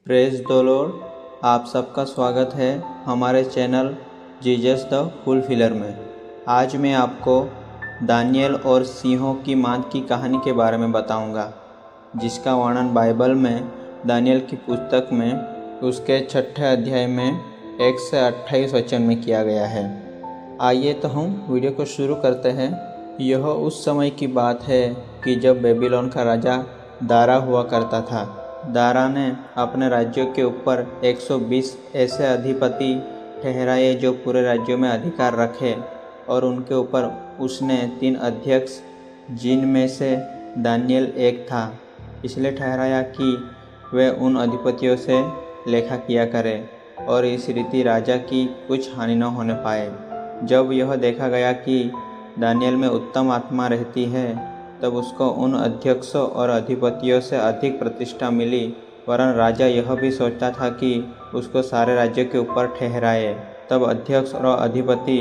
Praise the Lord. आप सबका स्वागत है हमारे चैनल जीसस द फुलफिलर में। आज मैं आपको दानियल और सिंहों की माद की कहानी के बारे में बताऊंगा, जिसका वर्णन बाइबल में दानियल की पुस्तक में उसके 6 अध्याय में 1 से 28 वचन में किया गया है। आइए तो हम वीडियो को शुरू करते हैं। यह उस समय की बात है कि जब बेबीलोन का राजा दारा हुआ करता था। दारा ने अपने राज्यों के ऊपर 120 ऐसे अधिपति ठहराए जो पूरे राज्यों में अधिकार रखे, और उनके ऊपर उसने 3 अध्यक्ष, जिनमें से दानियल एक था, इसलिए ठहराया कि वे उन अधिपतियों से लेखा किया करें और इस रीति राजा की कुछ हानि न होने पाए। जब यह देखा गया कि दानियल में उत्तम आत्मा रहती है, तब उसको उन अध्यक्षों और अधिपतियों से अधिक प्रतिष्ठा मिली, वरन राजा यह भी सोचता था कि उसको सारे राज्यों के ऊपर ठहराए। तब अध्यक्ष और अधिपति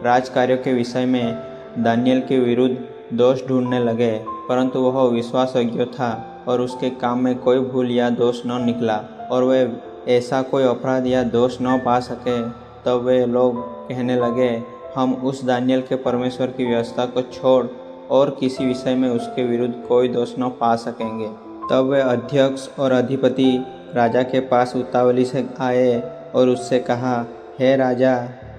राज कार्यों के विषय में दानियल के विरुद्ध दोष ढूंढने लगे, परंतु वह विश्वासयोग्य था और उसके काम में कोई भूल या दोष न निकला, और वे ऐसा कोई अपराध या दोष न पा सके। तब वे लोग कहने लगे, हम उस दानियल के परमेश्वर की व्यवस्था को छोड़ और किसी विषय में उसके विरुद्ध कोई दोष न पा सकेंगे। तब वे अध्यक्ष और अधिपति राजा के पास उतावली से आए और उससे कहा, हे राजा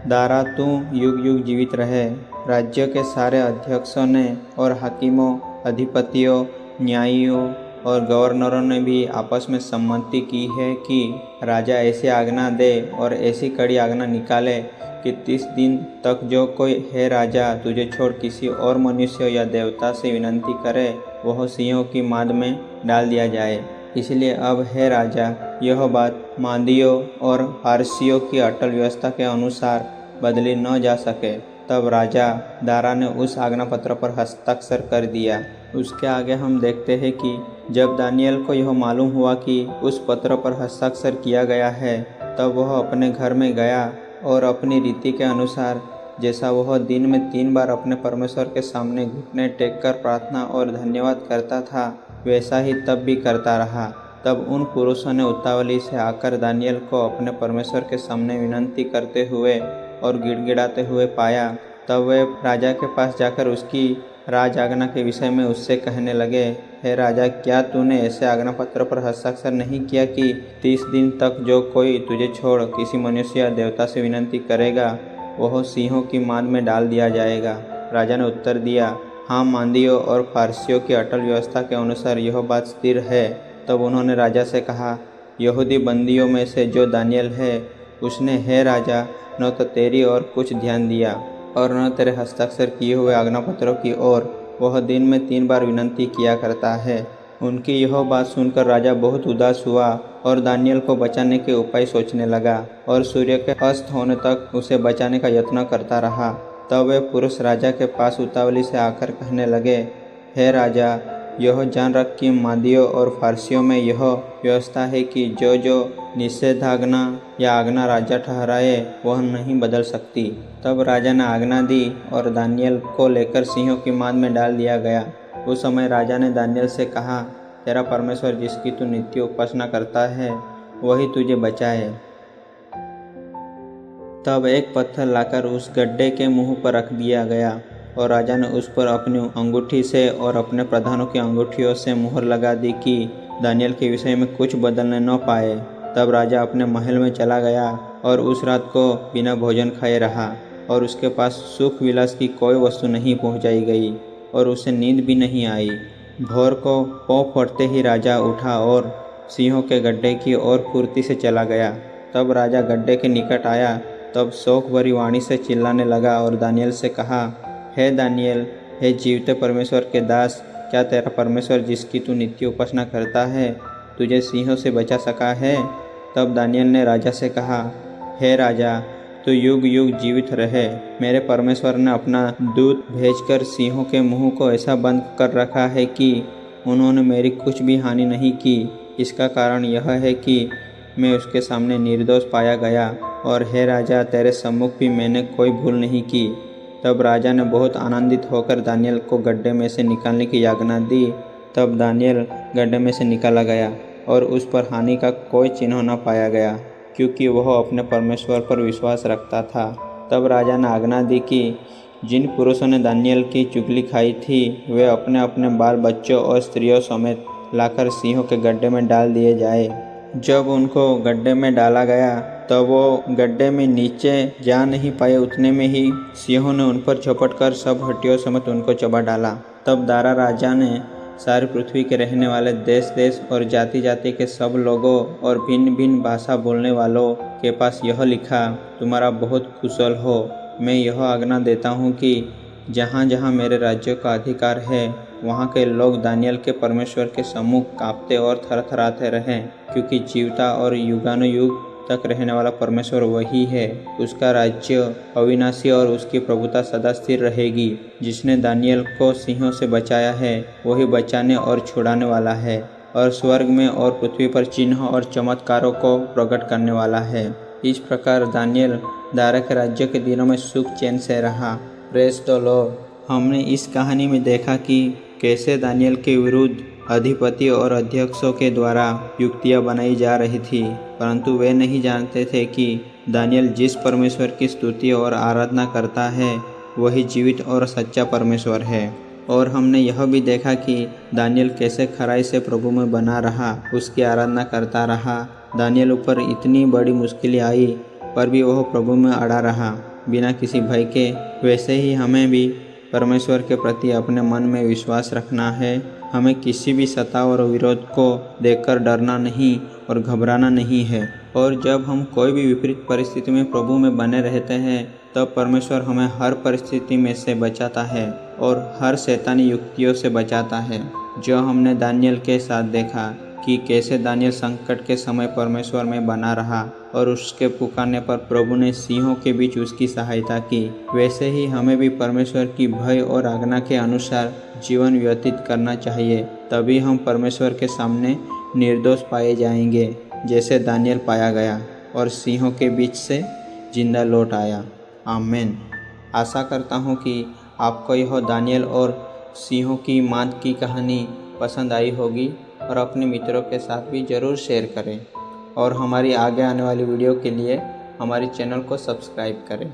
दारा, तू युग युग जीवित रहे। राज्यों के सारे अध्यक्षों ने और हाकिमों, अधिपतियों, न्यायियों और गवर्नरों ने भी आपस में सम्मति की है कि राजा ऐसी आज्ञा दे और ऐसी कड़ी आज्ञा निकाले कि 30 दिन तक जो कोई हे राजा तुझे छोड़ किसी और मनुष्य या देवता से विनती करे, वह सिंहों की माद में डाल दिया जाए। इसलिए अब हे राजा, यह बात मादियों और फारसियों की अटल व्यवस्था के अनुसार बदली न जा सके। तब राजा दारा ने उस आज्ञा पत्र पर हस्ताक्षर कर दिया। उसके आगे हम देखते हैं कि जब दानियल को यह मालूम हुआ कि उस पत्र पर हस्ताक्षर किया गया है, तब वह अपने घर में गया और अपनी रीति के अनुसार, जैसा वह दिन में 3 बार अपने परमेश्वर के सामने घुटने टेककर प्रार्थना और धन्यवाद करता था, वैसा ही तब भी करता रहा। तब उन पुरुषों ने उतावली से आकर दानियल को अपने परमेश्वर के सामने विनती करते हुए और गिड़गिड़ाते हुए पाया। तब वे राजा के पास जाकर उसकी राज आज्ञा के विषय में उससे कहने लगे, हे राजा, क्या तूने ऐसे आज्ञा पत्र पर हस्ताक्षर नहीं किया कि 30 दिन तक जो कोई तुझे छोड़ किसी मनुष्य या देवता से विनती करेगा, वह सिंहों की माद में डाल दिया जाएगा? राजा ने उत्तर दिया, हाँ, मादियों और फारसियों की अटल व्यवस्था के अनुसार यह बात स्थिर है। तब उन्होंने राजा से कहा, यहूदी बंदियों में से जो दानियल है, उसने हे राजा न तो तेरी ओर कुछ ध्यान दिया और न तेरे हस्ताक्षर किए हुए आज्ञा पत्रों की ओर। वह दिन में 3 बार विनती किया करता है। उनकी यह बात सुनकर राजा बहुत उदास हुआ और दानियल को बचाने के उपाय सोचने लगा और सूर्य के अस्त होने तक उसे बचाने का यत्न करता रहा। तब वे पुरुष राजा के पास उतावली से आकर कहने लगे, हे राजा, यह जान रख कि मादियों और फारसियों में यह व्यवस्था है कि जो जो निषेधाज्ञा या आज्ञा राजा ठहराए, वह नहीं बदल सकती। तब राजा ने आज्ञा दी और दानियल को लेकर सिंहों की माद में डाल दिया गया। उस समय राजा ने दानियल से कहा, तेरा परमेश्वर जिसकी तू नित्य उपासना करता है, वही तुझे बचाए। तब एक पत्थर लाकर उस गड्ढे के मुंह पर रख दिया गया और राजा ने उस पर अपनी अंगूठी से और अपने प्रधानों की अंगूठियों से मुहर लगा दी कि दानियल के विषय में कुछ बदलने न पाए। तब राजा अपने महल में चला गया और उस रात को बिना भोजन खाए रहा, और उसके पास सुख विलास की कोई वस्तु नहीं पहुंचाई गई और उसे नींद भी नहीं आई। भोर को पौ फटते ही राजा उठा और सिंहों के गड्ढे की ओर फुर्ती से चला गया। तब राजा गड्ढे के निकट आया, तब शोक भरी वाणी से चिल्लाने लगा और दानियल से कहा, हे दानियल, हे जीवते परमेश्वर के दास, क्या तेरा परमेश्वर जिसकी तू नित्य उपासना करता है, तुझे सिंहों से बचा सका है? तब दानियल ने राजा से कहा, हे राजा, तू युग युग जीवित रहे। मेरे परमेश्वर ने अपना दूत भेजकर सिंहों के मुंह को ऐसा बंद कर रखा है कि उन्होंने मेरी कुछ भी हानि नहीं की। इसका कारण यह है कि मैं उसके सामने निर्दोष पाया गया, और हे राजा, तेरे सम्मुख भी मैंने कोई भूल नहीं की। तब राजा ने बहुत आनंदित होकर दानियल को गड्ढे में से निकालने की आज्ञा दी। तब दानियल गड्ढे में से निकाला गया और उस पर हानि का कोई चिन्ह न पाया गया, क्योंकि वह अपने परमेश्वर पर विश्वास रखता था। तब राजा ने आज्ञा दी कि जिन पुरुषों ने दानियेल की चुगली खाई थी वे अपने अपने बाल बच्चों और स्त्रियों समेत लाकर सिंहों के गड्ढे में डाल दिए जाए। जब उनको गड्ढे में डाला गया तब वो गड्ढे में नीचे जा नहीं पाए। उतने में ही सिंहों ने उन पर झपट कर सब हड्डियों समेत उनको चबा डाला। तब दारा राजा ने सारी पृथ्वी के रहने वाले देश देश और जाति जाति के सब लोगों और भिन्न भिन्न भाषा बोलने वालों के पास यह लिखा, तुम्हारा बहुत कुशल हो। मैं यह आज्ञा देता हूँ कि जहाँ जहाँ मेरे राज्य का अधिकार है वहाँ के लोग दानियेल के परमेश्वर के सम्मुख कांपते और थरथराते रहें, क्योंकि जीवता और युगानुयुग तक रहने वाला परमेश्वर वही है। उसका राज्य अविनाशी और उसकी प्रभुता सदा स्थिर रहेगी। जिसने दानियेल को सिंहों से बचाया है वही बचाने और छुड़ाने वाला है, और स्वर्ग में और पृथ्वी पर चिन्ह और चमत्कारों को प्रकट करने वाला है। इस प्रकार दानियेल दारा के राज्य के दिनों में सुख चैन से रहा। Praise the Lord. हमने इस कहानी में देखा कि कैसे दानियेल के विरुद्ध अधिपति और अध्यक्षों के द्वारा युक्तियां बनाई जा रही थी, परंतु वे नहीं जानते थे कि दानियेल जिस परमेश्वर की स्तुति और आराधना करता है वही जीवित और सच्चा परमेश्वर है। और हमने यह भी देखा कि दानियेल कैसे खराई से प्रभु में बना रहा, उसकी आराधना करता रहा। दानियेल ऊपर इतनी बड़ी मुश्किलें आई पर भी वह प्रभु में अड़ा रहा बिना किसी भय के। वैसे ही हमें भी परमेश्वर के प्रति अपने मन में विश्वास रखना है। हमें किसी भी सताव और विरोध को देखकर डरना नहीं और घबराना नहीं है। और जब हम कोई भी विपरीत परिस्थिति में प्रभु में बने रहते हैं तब परमेश्वर हमें हर परिस्थिति में से बचाता है और हर शैतानी युक्तियों से बचाता है, जो हमने दानियेल के साथ देखा कि कैसे दानियेल संकट के समय परमेश्वर में बना रहा और उसके पुकारने पर प्रभु ने सिंहों के बीच उसकी सहायता की। वैसे ही हमें भी परमेश्वर की भय और आज्ञा के अनुसार जीवन व्यतीत करना चाहिए, तभी हम परमेश्वर के सामने निर्दोष पाए जाएंगे, जैसे दानियेल पाया गया और सिंहों के बीच से जिंदा लौट आया। आमीन। आशा करता हूँ कि आपको यह दानियेल और सिंहों की मांद की कहानी पसंद आई होगी और अपने मित्रों के साथ भी ज़रूर शेयर करें और हमारी आगे आने वाली वीडियो के लिए हमारे चैनल को सब्सक्राइब करें।